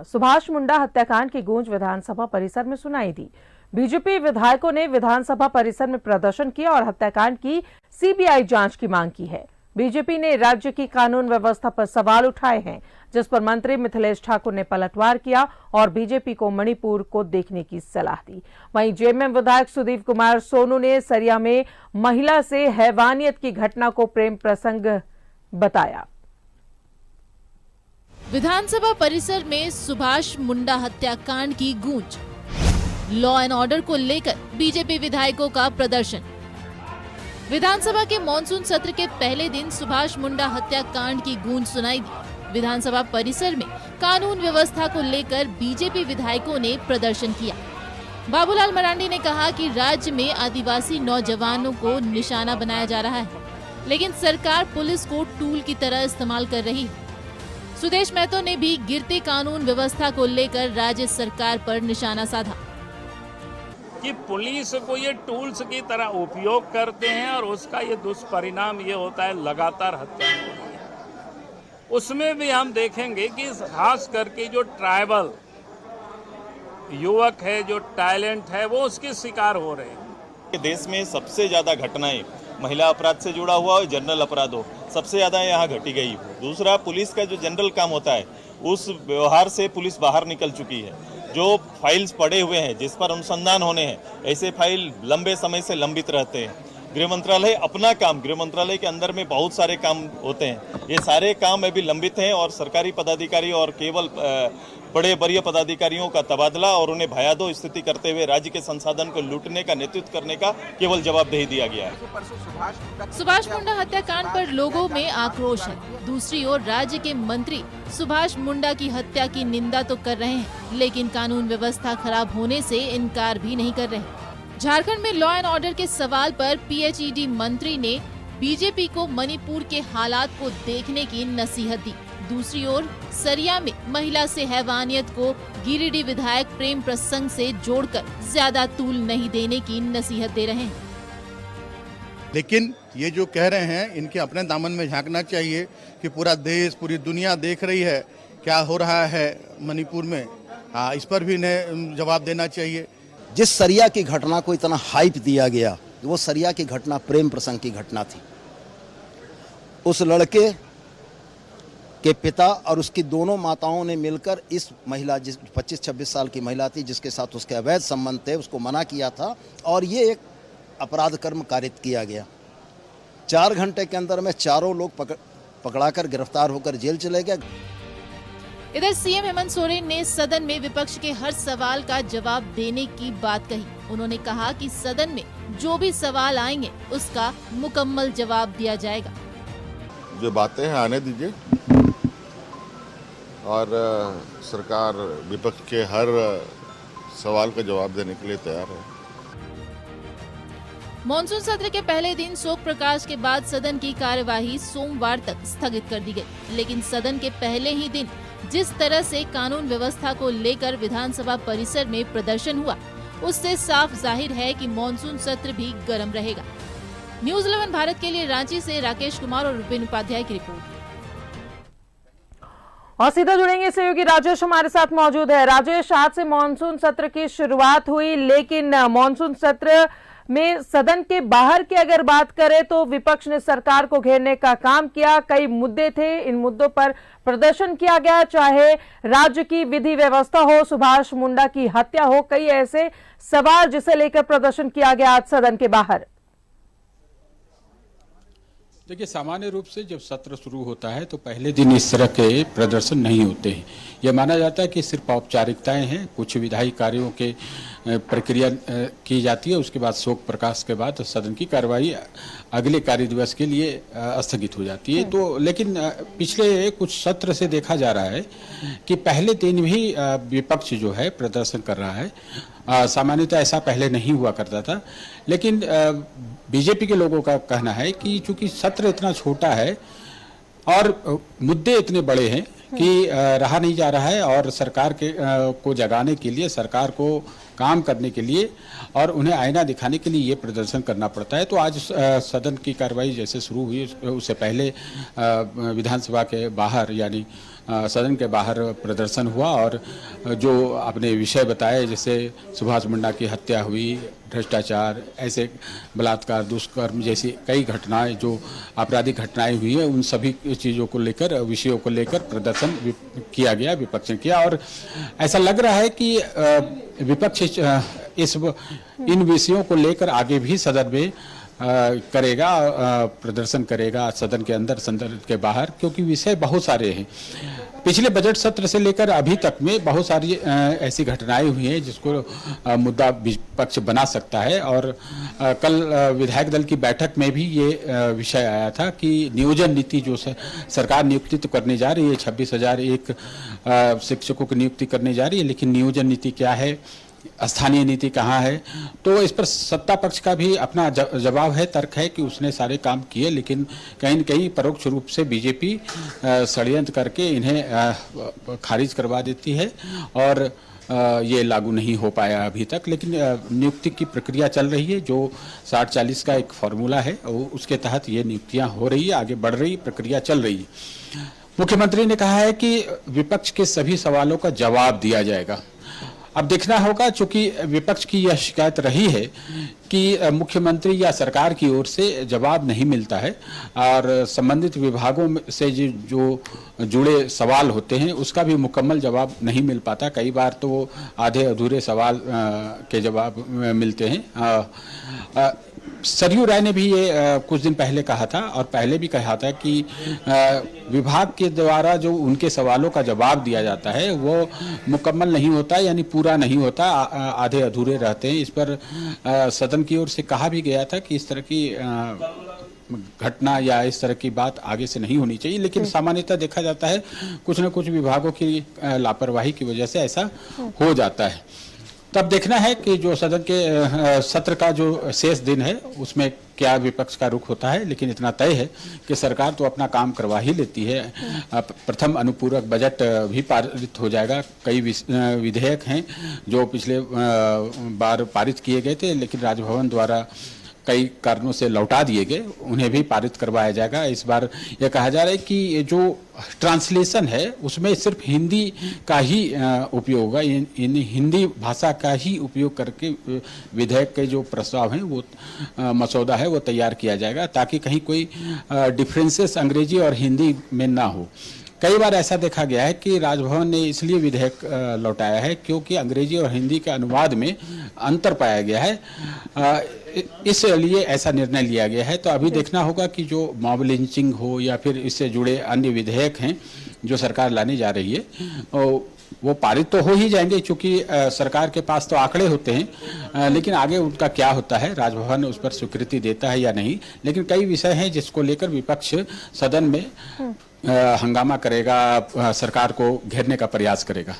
सुभाष मुंडा हत्याकांड की गूंज विधानसभा परिसर में सुनाई दी। बीजेपी विधायकों ने विधानसभा परिसर में प्रदर्शन किया और हत्याकांड की सीबीआई जांच की मांग की है। बीजेपी ने राज्य की कानून व्यवस्था पर सवाल उठाए हैं, जिस पर मंत्री मिथिलेश ठाकुर ने पलटवार किया और बीजेपी को मणिपुर को देखने की सलाह दी। वहीं जेएमएम विधायक सुदीप कुमार सोनू ने सरिया में महिला से हैवानियत की घटना को प्रेम प्रसंग बताया। विधानसभा परिसर में सुभाष मुंडा हत्याकांड की गूंज, लॉ एंड ऑर्डर को लेकर बीजेपी विधायकों का प्रदर्शन। विधानसभा के मॉनसून सत्र के पहले दिन सुभाष मुंडा हत्याकांड की गूंज सुनाई दी। विधानसभा परिसर में कानून व्यवस्था को लेकर बीजेपी विधायकों ने प्रदर्शन किया। बाबूलाल मरांडी ने कहा कि राज्य में आदिवासी नौजवानों को निशाना बनाया जा रहा है, लेकिन सरकार पुलिस को टूल की तरह इस्तेमाल कर रही है। सुदेश महतो ने भी गिरती कानून व्यवस्था को लेकर राज्य सरकार पर निशाना साधा कि पुलिस को ये टूल्स की तरह उपयोग करते हैं और उसका ये दुष्परिणाम ये होता है लगातार हत्या हो रही है। उसमें भी हम देखेंगे कि खास करके जो ट्राइबल युवक है, जो टैलेंट है, वो उसके शिकार हो रहे हैं। देश में सबसे ज्यादा घटनाएं महिला अपराध से जुड़ा हुआ हो, जनरल अपराध हो, सबसे ज्यादा यहाँ घटी गई। दूसरा, पुलिस का जो जनरल काम होता है उस व्यवहार से पुलिस बाहर निकल चुकी है। जो फाइल्स पड़े हुए हैं जिस पर अनुसंधान होने हैं, ऐसे फाइल लंबे समय से लंबित रहते हैं। गृह मंत्रालय अपना काम, गृह मंत्रालय के अंदर में बहुत सारे काम होते हैं, ये सारे काम अभी लंबित हैं और सरकारी पदाधिकारी और केवल बड़े वरीय पदाधिकारियों का तबादला और उन्हें भयादो स्थिति करते हुए राज्य के संसाधन को लूटने का नेतृत्व करने का केवल जवाबदेही दिया गया है। सुभाष मुंडा हत्याकांड पर लोगों में आक्रोश है। दूसरी ओर राज्य के मंत्री सुभाष मुंडा की हत्या की निंदा तो कर रहे हैं, लेकिन कानून व्यवस्था खराब होने से इनकार भी नहीं कर रहे। झारखंड में लॉ एंड ऑर्डर के सवाल पर पीएचईडी मंत्री ने बीजेपी को मणिपुर के हालात को देखने की नसीहत दी। दूसरी ओर सरिया में महिला से हैवानियत को गिरिडीह विधायक प्रेम प्रसंग से जोड़कर ज्यादा तूल नहीं देने की नसीहत दे रहे हैं। लेकिन ये जो कह रहे हैं, इनके अपने दामन में झांकना चाहिए कि पूरा देश, पूरी दुनिया देख रही है क्या हो रहा है मणिपुर में। इस पर भी इन्हें जवाब देना चाहिए। जिस सरिया की घटना को इतना हाइप दिया गया, वो सरिया की घटना प्रेम प्रसंग की घटना थी। उस लड़के के पिता और उसकी दोनों माताओं ने मिलकर इस महिला, जिस 25-26 साल की महिला थी जिसके साथ उसके अवैध संबंध थे, उसको मना किया था और ये एक अपराध कर्म कारित किया गया। 4 घंटे के अंदर में चारों लोग पकड़ाकर गिरफ्तार होकर जेल चले गए। इधर सीएम हेमंत सोरेन ने सदन में विपक्ष के हर सवाल का जवाब देने की बात कही। उन्होंने कहा कि सदन में जो भी सवाल आएंगे उसका मुकम्मल जवाब दिया जाएगा। जो बातें हैं आने दीजिए और सरकार विपक्ष के हर सवाल का जवाब देने के लिए तैयार है। मॉनसून सत्र के पहले दिन शोक प्रकाश के बाद सदन की कार्यवाही सोमवार तक स्थगित कर दी गई, लेकिन सदन के पहले ही दिन जिस तरह से कानून व्यवस्था को लेकर विधानसभा परिसर में प्रदर्शन हुआ, उससे साफ जाहिर है कि मॉनसून सत्र भी गर्म रहेगा। न्यूज़ 11 भारत के लिए रांची से राकेश कुमार और रुबिन उपाध्याय की रिपोर्ट। और सीधा जुड़ेंगे सहयोगी राजेश हमारे साथ मौजूद है। राजेश, आज से मॉनसून सत्र की शुरुआत हुई, लेकिन मॉनसून सत्र में सदन के बाहर की अगर बात करें तो विपक्ष ने सरकार को घेरने का काम किया। कई मुद्दे थे, इन मुद्दों पर प्रदर्शन किया गया, चाहे राज्य की विधि व्यवस्था हो, सुभाष मुंडा की हत्या हो, कई ऐसे सवाल जिसे लेकर प्रदर्शन किया गया आज सदन के बाहर। देखिए, सामान्य रूप से जब सत्र शुरू होता है तो पहले दिन इस तरह के प्रदर्शन नहीं होते हैं। यह माना जाता है कि सिर्फ औपचारिकताएं हैं, कुछ विधायी कार्यों के प्रक्रिया की जाती है, उसके बाद शोक प्रकाश के बाद सदन की कार्यवाही अगले कार्य दिवस के लिए स्थगित हो जाती है। तो लेकिन पिछले कुछ सत्र से देखा जा रहा है कि पहले दिन भी विपक्ष जो है प्रदर्शन कर रहा है। सामान्यतः ऐसा पहले नहीं हुआ करता था, लेकिन बीजेपी के लोगों का कहना है कि चूंकि सत्र इतना छोटा है और मुद्दे इतने बड़े हैं कि रहा नहीं जा रहा है और सरकार के को जगाने के लिए, सरकार को काम करने के लिए और उन्हें आईना दिखाने के लिए ये प्रदर्शन करना पड़ता है। तो आज सदन की कार्रवाई जैसे शुरू हुई उससे पहले विधानसभा के बाहर यानी सदन के बाहर प्रदर्शन हुआ और जो आपने विषय बताए जैसे सुभाष मुंडा की हत्या हुई, भ्रष्टाचार, ऐसे बलात्कार, दुष्कर्म जैसी कई घटनाएं जो आपराधिक घटनाएं हुई है, उन सभी चीज़ों को लेकर, विषयों को लेकर प्रदर्शन किया गया, विपक्ष ने किया। और ऐसा लग रहा है कि विपक्ष इन विषयों को लेकर आगे भी सदन में करेगा, प्रदर्शन करेगा, सदन के अंदर, सदन के बाहर, क्योंकि विषय बहुत सारे हैं। पिछले बजट सत्र से लेकर अभी तक में बहुत सारी ऐसी घटनाएं हुई हैं जिसको मुद्दा विपक्ष बना सकता है। और कल विधायक दल की बैठक में भी ये विषय आया था कि नियोजन नीति जो सरकार नियुक्ति तो करने जा रही है, 26,001 शिक्षकों की नियुक्ति करने जा रही है, लेकिन नियोजन नीति क्या है, स्थानीय नीति कहाँ है? तो इस पर सत्ता पक्ष का भी अपना जवाब है, तर्क है कि उसने सारे काम किए, लेकिन कहीं न कहीं परोक्ष रूप से बीजेपी षड्यंत्र करके इन्हें खारिज करवा देती है और ये लागू नहीं हो पाया अभी तक। लेकिन नियुक्ति की प्रक्रिया चल रही है, जो 60-40 का एक फॉर्मूला है, उसके तहत ये नियुक्तियाँ हो रही है, आगे बढ़ रही, प्रक्रिया चल रही है। मुख्यमंत्री ने कहा है कि विपक्ष के सभी सवालों का जवाब दिया जाएगा। अब देखना होगा, चूंकि विपक्ष की यह शिकायत रही है कि मुख्यमंत्री या सरकार की ओर से जवाब नहीं मिलता है और संबंधित विभागों से जो जुड़े सवाल होते हैं उसका भी मुकम्मल जवाब नहीं मिल पाता। कई बार तो आधे अधूरे सवाल के जवाब मिलते हैं। सरयू राय ने भी ये कुछ दिन पहले कहा था और पहले भी कहा था कि विभाग के द्वारा जो उनके सवालों का जवाब दिया जाता है वो मुकम्मल नहीं होता, यानी पूरा नहीं होता, आधे अधूरे रहते हैं। इस पर सदन की ओर से कहा भी गया था कि इस तरह की घटना या इस तरह की बात आगे से नहीं होनी चाहिए, लेकिन सामान्यतः देखा जाता है कुछ न कुछ विभागों की लापरवाही की वजह से ऐसा हो जाता है। तब देखना है कि जो सदन के सत्र का जो शेष दिन है उसमें क्या विपक्ष का रुख होता है, लेकिन इतना तय है कि सरकार तो अपना काम करवा ही लेती है। प्रथम अनुपूरक बजट भी पारित हो जाएगा। कई विधेयक हैं जो पिछले बार पारित किए गए थे लेकिन राजभवन द्वारा कई कारणों से लौटा दिए गए, उन्हें भी पारित करवाया जाएगा। इस बार यह कहा जा रहा है कि जो ट्रांसलेशन है उसमें सिर्फ हिंदी का ही उपयोग होगा, हिंदी भाषा का ही उपयोग करके विधेयक के जो प्रस्ताव हैं वो मसौदा है वो तैयार किया जाएगा, ताकि कहीं कोई डिफरेंसेस अंग्रेजी और हिंदी में ना हो। कई बार ऐसा देखा गया है कि राजभवन ने इसलिए विधेयक लौटाया है क्योंकि अंग्रेजी और हिंदी के अनुवाद में अंतर पाया गया है, इसलिए ऐसा निर्णय लिया गया है। तो अभी देखना होगा कि जो मॉब लिंचिंग हो या फिर इससे जुड़े अन्य विधेयक हैं जो सरकार लाने जा रही है वो पारित तो हो ही जाएंगे, क्योंकि सरकार के पास तो आंकड़े होते हैं, लेकिन आगे उनका क्या होता है, राजभवन उस पर स्वीकृति देता है या नहीं। लेकिन कई विषय हैं जिसको लेकर विपक्ष सदन में हंगामा करेगा, सरकार को घेरने का प्रयास करेगा।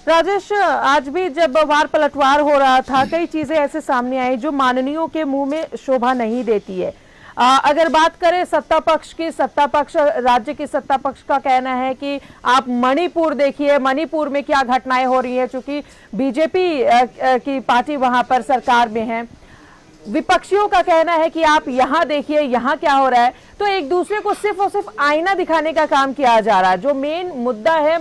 राजेश, आज भी जब वार पलटवार हो रहा था कई चीजें ऐसे सामने आई जो माननीयों के मुंह में शोभा नहीं देती है। अगर बात करें सत्ता पक्ष की, सत्ता पक्ष, राज्य की सत्ता पक्ष का कहना है कि आप मणिपुर देखिए, मणिपुर में क्या घटनाएं हो रही हैं, चूंकि बीजेपी की पार्टी वहां पर सरकार में है। विपक्षियों का कहना है कि आप यहाँ देखिए यहाँ क्या हो रहा है। तो एक दूसरे को सिर्फ और सिर्फ आईना दिखाने का काम किया जा रहा है। जो मेन मुद्दा है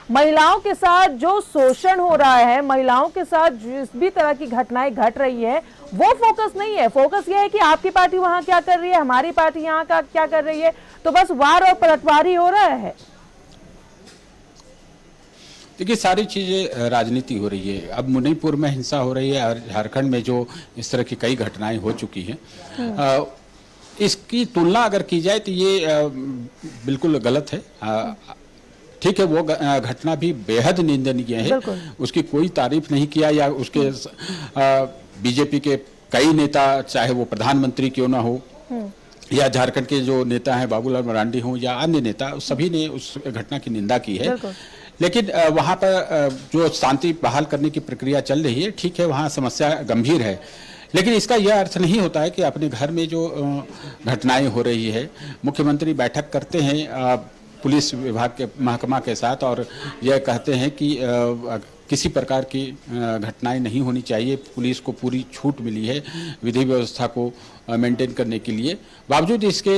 महिलाओं के साथ जो शोषण हो रहा है, महिलाओं के साथ जिस भी तरह की घटनाएं घट रही है, वो फोकस नहीं है। फोकस ये है कि आपकी पार्टी वहां क्या कर रही है, हमारी पार्टी यहाँ का क्या कर रही है। तो बस वार और पलटवार ही हो रहा है। देखिए, सारी चीज़ें राजनीति हो रही है। अब मणिपुर में हिंसा हो रही है और झारखंड में जो इस तरह की कई घटनाएं हो चुकी हैं, इसकी तुलना अगर की जाए तो ये बिल्कुल गलत है। ठीक है, वो घटना भी बेहद निंदनीय है, उसकी कोई तारीफ नहीं किया, या उसके बीजेपी के कई नेता, चाहे वो प्रधानमंत्री क्यों ना हो या झारखंड के जो नेता हैं बाबूलाल मरांडी हों या अन्य नेता, सभी ने उस घटना की निंदा की है। लेकिन वहाँ पर जो शांति बहाल करने की प्रक्रिया चल रही है, ठीक है, वहाँ समस्या गंभीर है, लेकिन इसका यह अर्थ नहीं होता है कि अपने घर में जो घटनाएं हो रही है, मुख्यमंत्री बैठक करते हैं, पुलिस विभाग के महकमा के साथ और यह कहते हैं कि किसी प्रकार की घटनाएं नहीं होनी चाहिए। पुलिस को पूरी छूट मिली है विधि व्यवस्था को मेंटेन करने के लिए, बावजूद इसके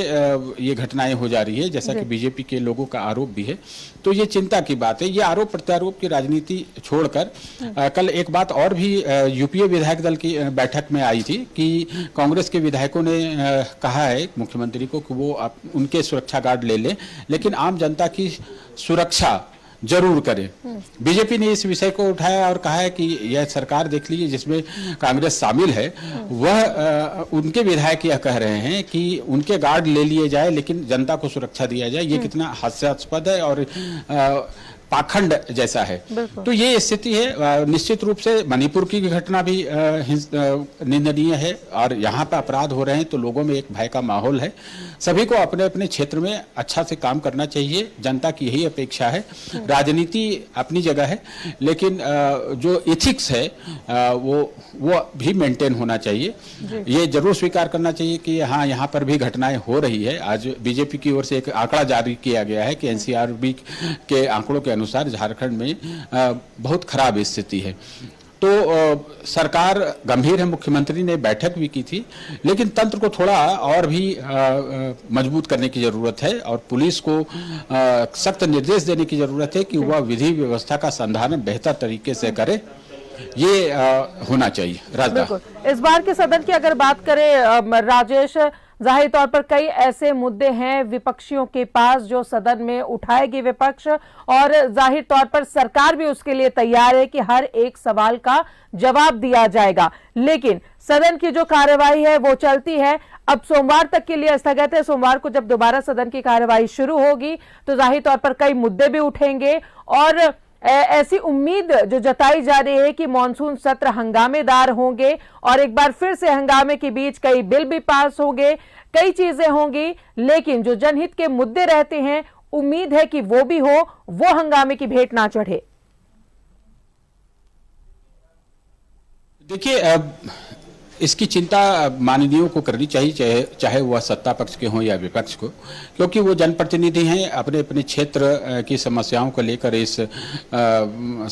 ये घटनाएं हो जा रही है, जैसा कि बीजेपी के लोगों का आरोप भी है। तो ये चिंता की बात है। ये आरोप प्रत्यारोप की राजनीति छोड़कर कल एक बात और भी यूपीए विधायक दल की बैठक में आई थी कि कांग्रेस के विधायकों ने कहा है मुख्यमंत्री को कि वो उनके सुरक्षा गार्ड ले लें, लेकिन आम जनता की सुरक्षा जरूर करें। बीजेपी ने इस विषय को उठाया और कहा है कि यह सरकार देख लीजिए जिसमें कांग्रेस शामिल है, वह उनके विधायक यह कह रहे हैं कि उनके गार्ड ले लिए जाए लेकिन जनता को सुरक्षा दिया जाए। ये कितना हास्यास्पद है और पाखंड जैसा है। तो ये स्थिति है। निश्चित रूप से मणिपुर की घटना भी निंदनीय है और यहाँ पर अपराध हो रहे हैं तो लोगों में एक भय का माहौल है। सभी को अपने अपने क्षेत्र में अच्छा से काम करना चाहिए, जनता की यही अपेक्षा है। राजनीति अपनी जगह है, लेकिन जो एथिक्स है वो भी मेंटेन होना चाहिए। ये जरूर स्वीकार करना चाहिए कि हाँ, यहाँ पर भी घटनाएं हो रही है। आज बीजेपी की ओर से एक आंकड़ा जारी किया गया है कि एनसीआरबी के आंकड़ों के अनुसार झारखंड में बहुत खराब स्थिति है। तो सरकार गंभीर है। मुख्यमंत्री ने बैठक भी की थी, लेकिन तंत्र को थोड़ा और भी मजबूत करने की जरूरत है और पुलिस को सख्त निर्देश देने की जरूरत है कि वह विधि व्यवस्था का संधारण बेहतर तरीके से करे। ये होना चाहिए। राजदा, इस बार के सदन की अगर बात करें राजेश, जाहिर तौर पर कई ऐसे मुद्दे हैं विपक्षियों के पास जो सदन में उठाएगी विपक्ष, और जाहिर तौर पर सरकार भी उसके लिए तैयार है कि हर एक सवाल का जवाब दिया जाएगा। लेकिन सदन की जो कार्यवाही है वो चलती है, अब सोमवार तक के लिए स्थगित है। सोमवार को जब दोबारा सदन की कार्यवाही शुरू होगी तो जाहिर तौर पर कई मुद्दे भी उठेंगे और ऐसी उम्मीद जो जताई जा रही है कि मॉनसून सत्र हंगामेदार होंगे और एक बार फिर से हंगामे के बीच कई बिल भी पास होंगे, कई चीजें होंगी, लेकिन जो जनहित के मुद्दे रहते हैं उम्मीद है कि वो भी हो, वो हंगामे की भेंट ना चढ़े। देखिए, इसकी चिंता माननीयों को करनी चाहिए, चाहे वह सत्ता पक्ष के हों या विपक्ष को, क्योंकि वो जनप्रतिनिधि हैं। अपने अपने क्षेत्र की समस्याओं को लेकर इस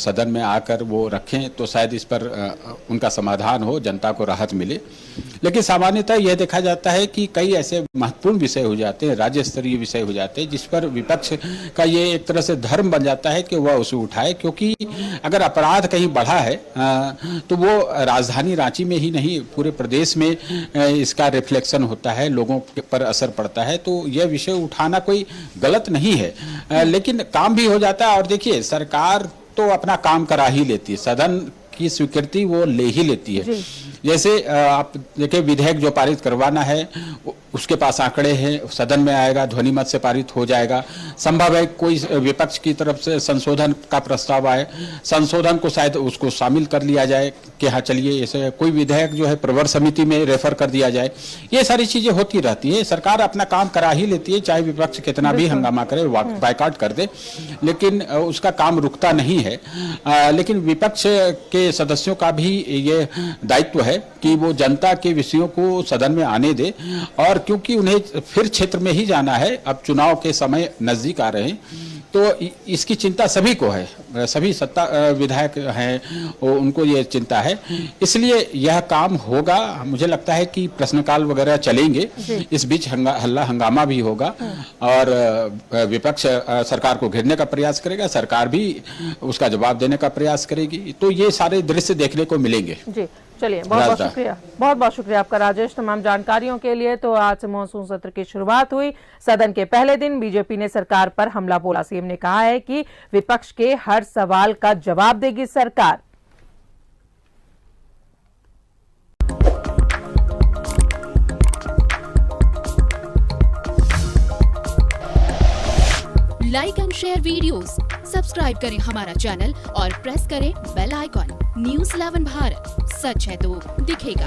सदन में आकर वो रखें तो शायद इस पर उनका समाधान हो, जनता को राहत मिले। लेकिन सामान्यतः यह देखा जाता है कि कई ऐसे महत्वपूर्ण विषय हो जाते हैं, राज्य स्तरीय विषय हो जाते हैं, जिस पर विपक्ष का ये एक तरह से धर्म बन जाता है कि वह उसे उठाए, क्योंकि अगर अपराध कहीं बढ़ा है तो वो राजधानी रांची में ही नहीं पूरे प्रदेश में इसका रिफ्लेक्शन होता है, लोगों पर असर पड़ता है। तो यह विषय उठाना कोई गलत नहीं है, लेकिन काम भी हो जाता है। और देखिए, सरकार तो अपना काम करा ही लेती है, सदन की स्वीकृति वो ले ही लेती है। जैसे आप देखिए, विधेयक जो पारित करवाना है उसके पास आंकड़े हैं, सदन में आएगा, ध्वनि मत से पारित हो जाएगा। संभव है कोई विपक्ष की तरफ से संशोधन का प्रस्ताव आए, संशोधन को शायद उसको शामिल कर लिया जाए कि हाँ चलिए ऐसे कोई विधेयक जो है प्रवर समिति में रेफर कर दिया जाए। ये सारी चीजें होती रहती है। सरकार अपना काम करा ही लेती है, चाहे विपक्ष कितना भी हंगामा करे, बायकॉट कर दे, लेकिन उसका काम रुकता नहीं है। लेकिन विपक्ष के सदस्यों का भी ये दायित्व है कि वो जनता के विषयों को सदन में आने दे, और क्योंकि उन्हें फिर क्षेत्र में ही जाना है, अब चुनाव के समय नजदीक आ रहे हैं, तो इसकी चिंता सभी को है, सभी सत्ता विधायक हैं उनको ये चिंता है। इसलिए यह काम होगा। मुझे लगता है कि प्रश्नकाल वगैरह चलेंगे, इस बीच हल्ला हंगामा भी होगा और विपक्ष सरकार को घेरने का प्रयास करेगा, सरकार भी उसका जवाब देने का प्रयास करेगी। तो ये सारे दृश्य देखने को मिलेंगे। जी, चलिए, बहुत बहुत शुक्रिया, बहुत बहुत शुक्रिया आपका राजेश तमाम जानकारियों के लिए। तो आज से मॉनसून सत्र की शुरुआत हुई। सदन के पहले दिन बीजेपी ने सरकार पर हमला बोला। सीएम ने कहा है कि विपक्ष के हर सवाल का जवाब देगी सरकार। Like and share videos, subscribe करें हमारा चैनल और प्रेस करें बेल आइकॉन। न्यूज़ 11 भारत, सच है तो दिखेगा।